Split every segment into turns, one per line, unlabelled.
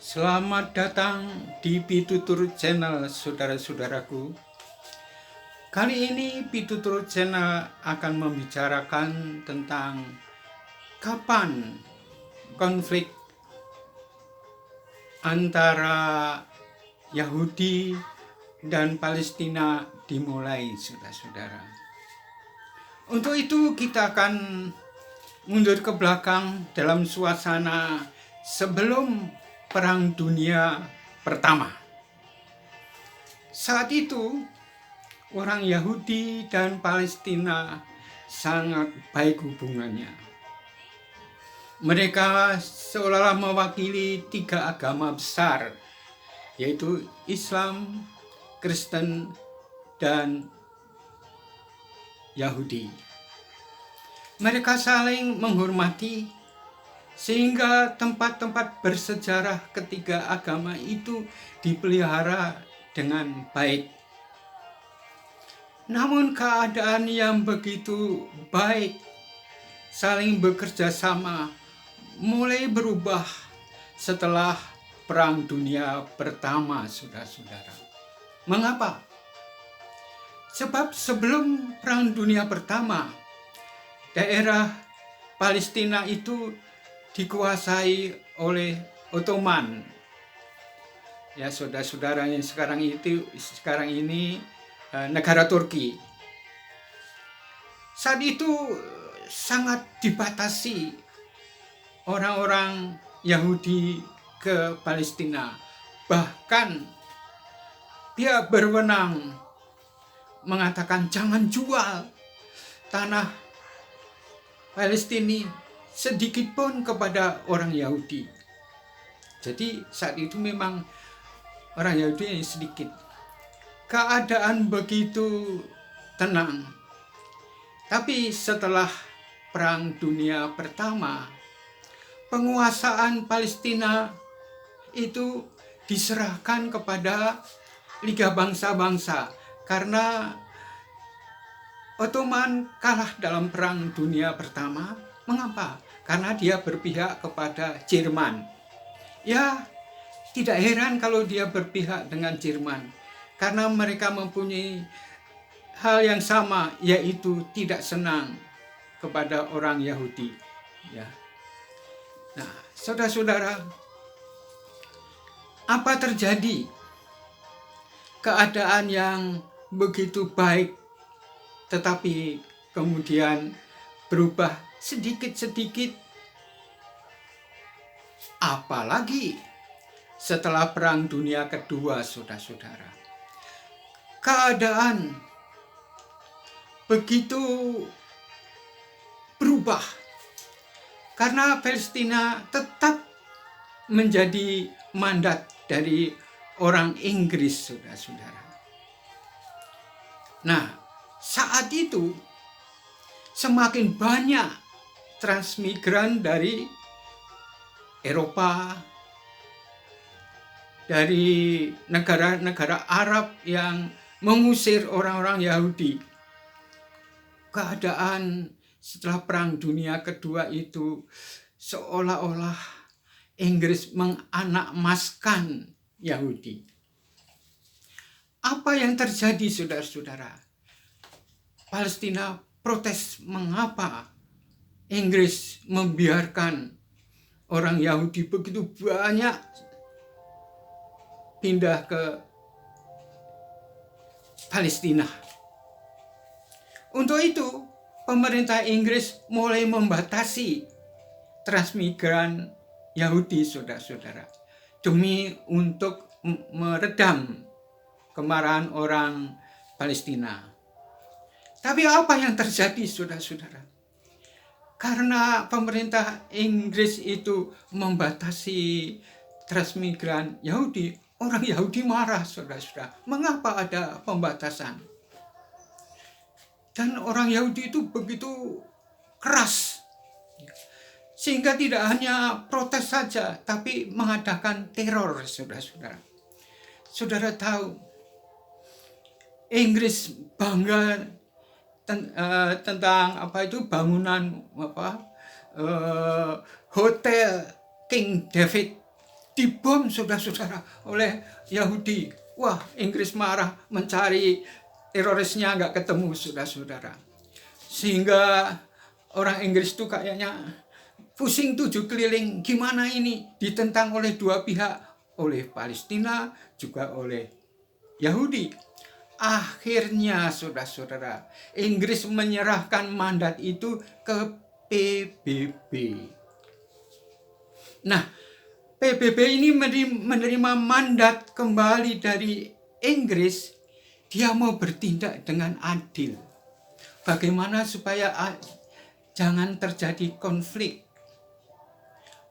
Selamat datang di Pitutur Channel, saudara-saudaraku. Kali ini Pitutur Channel akan membicarakan tentang kapan konflik antara Yahudi dan Palestina dimulai, saudara-saudara. Untuk itu kita akan mundur ke belakang dalam suasana sebelum Perang Dunia Pertama. Saat itu, orang Yahudi dan Palestina sangat baik hubungannya. Mereka seolah-olah mewakili 3 agama besar, yaitu Islam, Kristen, dan Yahudi. Mereka saling menghormati sehingga tempat-tempat bersejarah ketiga agama itu dipelihara dengan baik. Namun keadaan yang begitu baik, saling bekerja sama, mulai berubah setelah Perang Dunia Pertama, saudara-saudara. Mengapa? Sebab sebelum Perang Dunia Pertama, daerah Palestina itu dikuasai oleh Ottoman. Ya, saudara-saudara yang sekarang ini negara Turki. Saat itu sangat dibatasi orang-orang Yahudi ke Palestina. Bahkan dia berwenang mengatakan jangan jual tanah Palestina sedikit pun kepada orang Yahudi. Jadi saat itu memang orang Yahudi yang sedikit. Keadaan begitu tenang. Tapi setelah Perang Dunia Pertama, penguasaan Palestina itu diserahkan kepada Liga Bangsa-Bangsa karena Ottoman kalah dalam Perang Dunia Pertama. Mengapa? Karena dia berpihak kepada Jerman. Ya, tidak heran kalau dia berpihak dengan Jerman, karena mereka mempunyai hal yang sama, yaitu tidak senang kepada orang Yahudi. Ya. Nah, saudara-saudara, apa terjadi? Keadaan yang begitu baik, tetapi kemudian berubah sedikit-sedikit, apalagi setelah Perang Dunia Kedua, saudara-saudara. Keadaan begitu berubah karena Palestina tetap menjadi mandat dari orang Inggris, saudara-saudara. Nah, saat itu semakin banyak transmigran dari Eropa, dari negara-negara Arab yang mengusir orang-orang Yahudi. Keadaan setelah Perang Dunia Kedua itu seolah-olah Inggris menganakmaskan Yahudi. Apa yang terjadi, saudara-saudara? Palestina protes, mengapa Inggris membiarkan orang Yahudi begitu banyak pindah ke Palestina. Untuk itu, pemerintah Inggris mulai membatasi transmigran Yahudi, saudara-saudara, demi untuk meredam kemarahan orang Palestina. Tapi apa yang terjadi, saudara-saudara? Karena pemerintah Inggris itu membatasi transmigran Yahudi, orang Yahudi marah, saudara-saudara. Mengapa ada pembatasan? Dan orang Yahudi itu begitu keras, sehingga tidak hanya protes saja, tapi mengadakan teror, saudara-saudara. Saudara tahu, Inggris bangga tentang bangunan hotel King David dibom saudara-saudara oleh Yahudi. Wah, Inggris marah, mencari terorisnya nggak ketemu saudara-saudara. Sehingga orang Inggris itu kayaknya pusing 7 keliling, gimana ini ditentang oleh dua pihak, oleh Palestina juga oleh Yahudi. Akhirnya saudara-saudara, Inggris menyerahkan mandat itu ke PBB. Nah, PBB ini menerima mandat kembali dari Inggris. Dia mau bertindak dengan adil. Bagaimana supaya jangan terjadi konflik.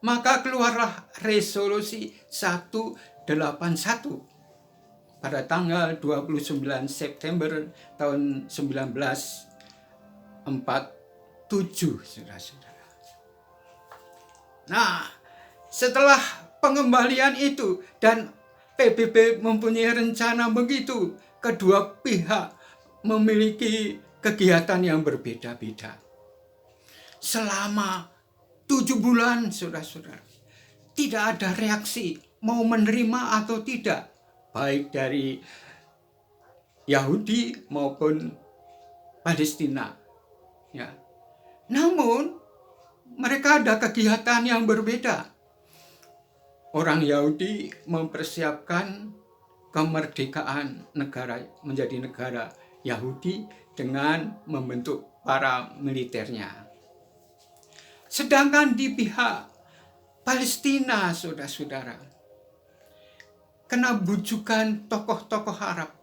Maka keluarlah resolusi 181 pada tanggal 29 September tahun 1947, saudara-saudara. Nah, setelah pengembalian itu dan PBB mempunyai rencana begitu, kedua pihak memiliki kegiatan yang berbeda-beda. Selama 7 bulan, saudara-saudara, tidak ada reaksi mau menerima atau tidak, baik dari Yahudi maupun Palestina. Ya. Namun mereka ada kegiatan yang berbeda. Orang Yahudi mempersiapkan kemerdekaan negara menjadi negara Yahudi dengan membentuk para militernya. Sedangkan di pihak Palestina, saudara-saudara, kena bujukan tokoh-tokoh Arab.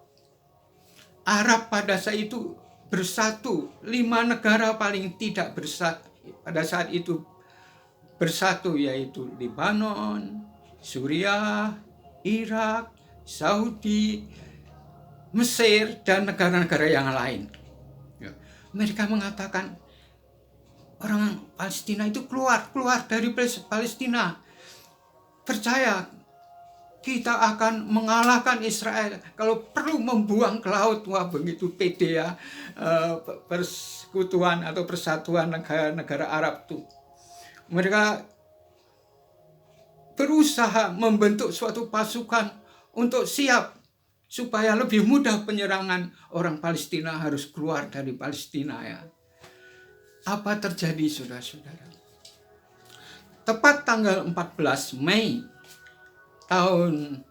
Arab pada saat itu bersatu, 5 negara paling tidak bersatu pada saat itu bersatu, yaitu Lebanon, Suriah, Irak, Saudi, Mesir, dan negara-negara yang lain. Mereka mengatakan orang Palestina itu keluar dari Palestina. Percaya kita akan mengalahkan Israel. Kalau perlu membuang ke laut. Wah, begitu pede ya persekutuan atau persatuan negara-negara Arab itu. Mereka berusaha membentuk suatu pasukan untuk siap supaya lebih mudah penyerangan. Orang Palestina harus keluar dari Palestina ya. Apa terjadi, saudara-saudara? Tepat tanggal 14 Mei tahun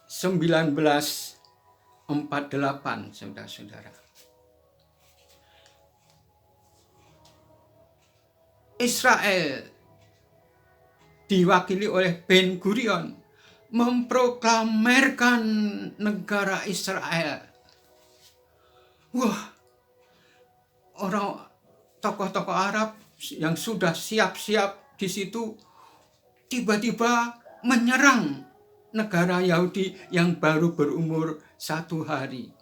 1948, saudara-saudara, Israel diwakili oleh Ben Gurion memproklamirkan negara Israel. Wah, orang tokoh-tokoh Arab yang sudah siap-siap di situ tiba-tiba menyerang negara Yahudi yang baru berumur 1 hari.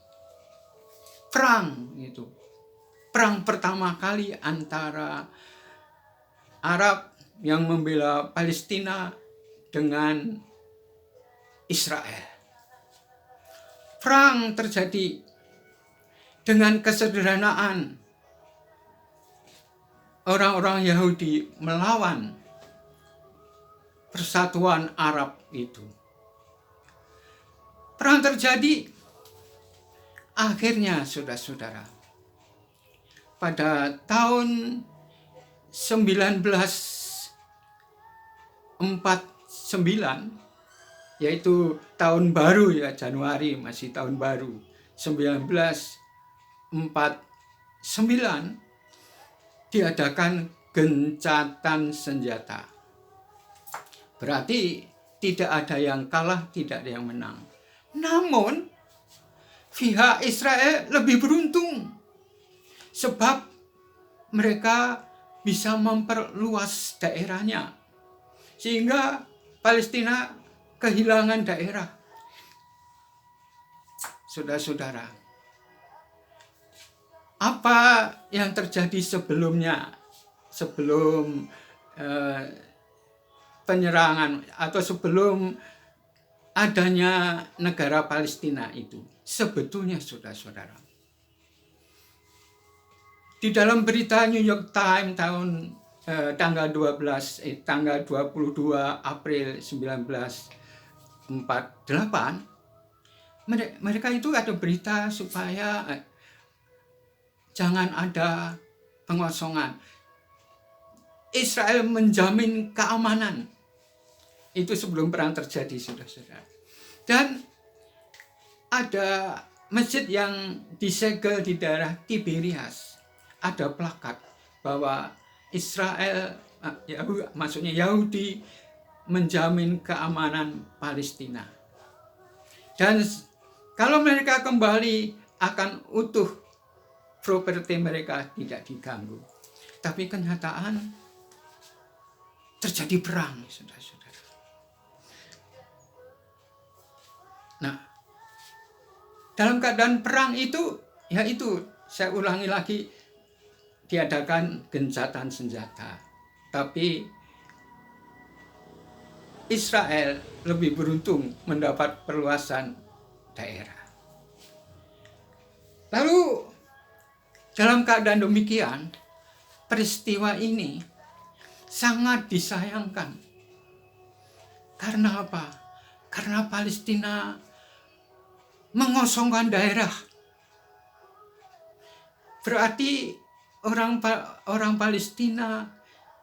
Perang itu. Perang pertama kali antara Arab yang membela Palestina dengan Israel. Perang terjadi dengan kesederhanaan. Orang-orang Yahudi melawan persatuan Arab itu. Perang terjadi, akhirnya saudara-saudara, pada tahun 1949, yaitu tahun baru ya, Januari masih tahun baru, 1949 diadakan gencatan senjata. Berarti tidak ada yang kalah, tidak ada yang menang. Namun pihak Israel lebih beruntung sebab mereka bisa memperluas daerahnya sehingga Palestina kehilangan daerah. Saudara-saudara, apa yang terjadi sebelumnya, sebelum penyerangan atau sebelum adanya negara Palestina itu? Sebetulnya saudara-saudara, di dalam berita New York Times tahun tanggal 22 April 1948, mereka itu ada berita supaya jangan ada pengosongan. Israel menjamin keamanan. Itu sebelum perang terjadi, saudara-saudara. Dan ada masjid yang disegel di daerah Tiberias. Ada plakat bahwa Israel, maksudnya Yahudi, menjamin keamanan Palestina. Dan kalau mereka kembali akan utuh, properti mereka tidak diganggu. Tapi kenyataan terjadi perang, saudara-saudara. Nah, dalam keadaan perang itu, yaitu saya ulangi lagi, diadakan gencatan senjata. Tapi Israel lebih beruntung mendapat perluasan daerah. Lalu dalam keadaan demikian, peristiwa ini sangat disayangkan. Karena apa? Karena Palestina mengosongkan daerah. Berarti orang Palestina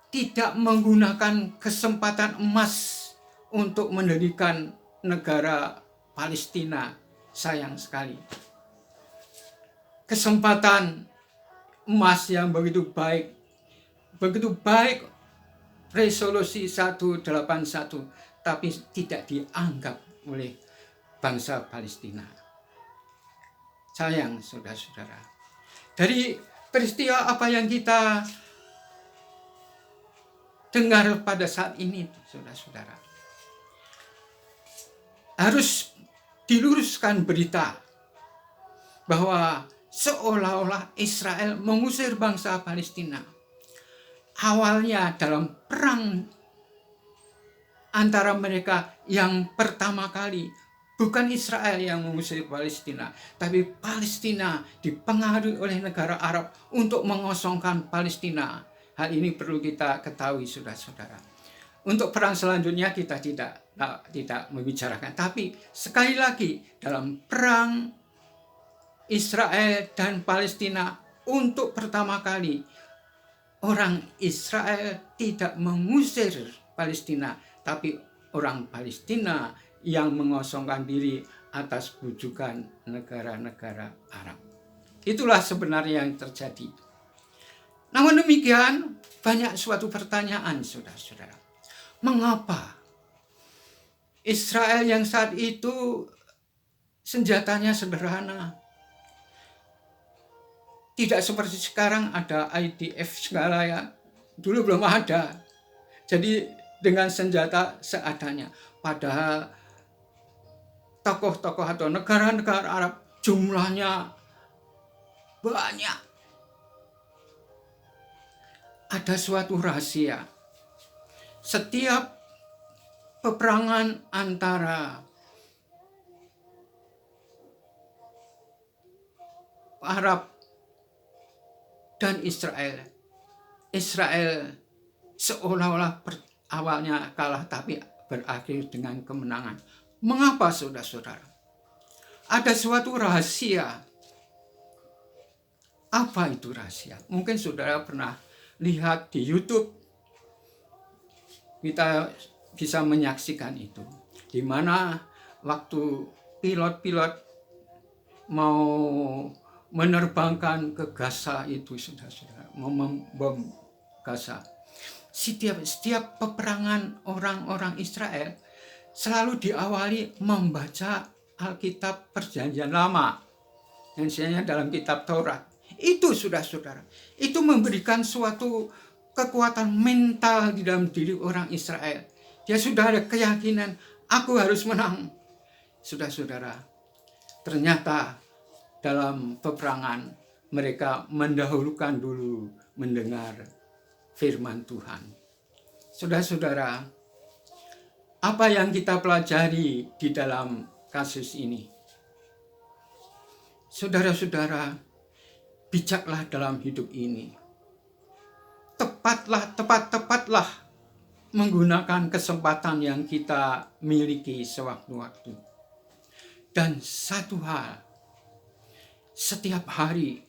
tidak menggunakan kesempatan emas untuk mendirikan negara Palestina. Sayang sekali. Kesempatan emas yang begitu baik resolusi 181, tapi tidak dianggap oleh bangsa Palestina. Sayang, saudara-saudara. Dari peristiwa apa yang kita dengar pada saat ini, saudara-saudara, harus diluruskan berita bahwa seolah-olah Israel mengusir bangsa Palestina. Awalnya dalam perang antara mereka yang pertama kali, bukan Israel yang mengusir Palestina, tapi Palestina dipengaruhi oleh negara Arab untuk mengosongkan Palestina. Hal ini perlu kita ketahui, saudara-saudara. Untuk perang selanjutnya kita tidak membicarakan. Tapi sekali lagi, dalam perang Israel dan Palestina untuk pertama kali, orang Israel tidak mengusir Palestina, tapi orang Palestina yang mengosongkan diri atas bujukan negara-negara Arab. Itulah sebenarnya yang terjadi. Namun demikian, banyak suatu pertanyaan, saudara-saudara. Mengapa Israel yang saat itu senjatanya sederhana, tidak seperti sekarang ada IDF segala ya, dulu belum ada. Jadi dengan senjata seadanya. Padahal tokoh-tokoh atau negara-negara Arab jumlahnya banyak. Ada suatu rahasia. Setiap peperangan antara Arab dan Israel seolah-olah awalnya kalah tapi berakhir dengan kemenangan. Mengapa, saudara-saudara? Ada suatu rahasia. Apa itu rahasia? Mungkin saudara pernah lihat di YouTube. Kita bisa menyaksikan itu. Di mana waktu pilot-pilot mau menerbangkan ke Gaza itu, saudara-saudara, membom Gaza. Setiap peperangan orang-orang Israel selalu diawali membaca Alkitab Perjanjian Lama, yang istilahnya dalam kitab Taurat. Itu, saudara-saudara, itu memberikan suatu kekuatan mental di dalam diri orang Israel. Dia sudah ada keyakinan, aku harus menang. Saudara-saudara, ternyata dalam peperangan mereka mendahulukan dulu mendengar firman Tuhan. Saudara-saudara, apa yang kita pelajari di dalam kasus ini? Saudara-saudara, bijaklah dalam hidup ini. tepat-tepatlah menggunakan kesempatan yang kita miliki sewaktu-waktu. Dan satu hal, setiap hari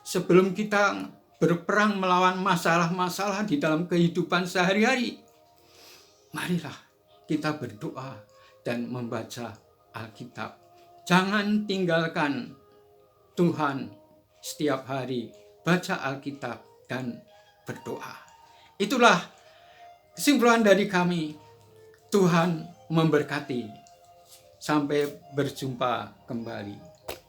sebelum kita berperang melawan masalah-masalah di dalam kehidupan sehari-hari, marilah kita berdoa dan membaca Alkitab. Jangan tinggalkan Tuhan setiap hari, baca Alkitab dan berdoa. Itulah kesimpulan dari kami. Tuhan memberkati. Sampai berjumpa kembali.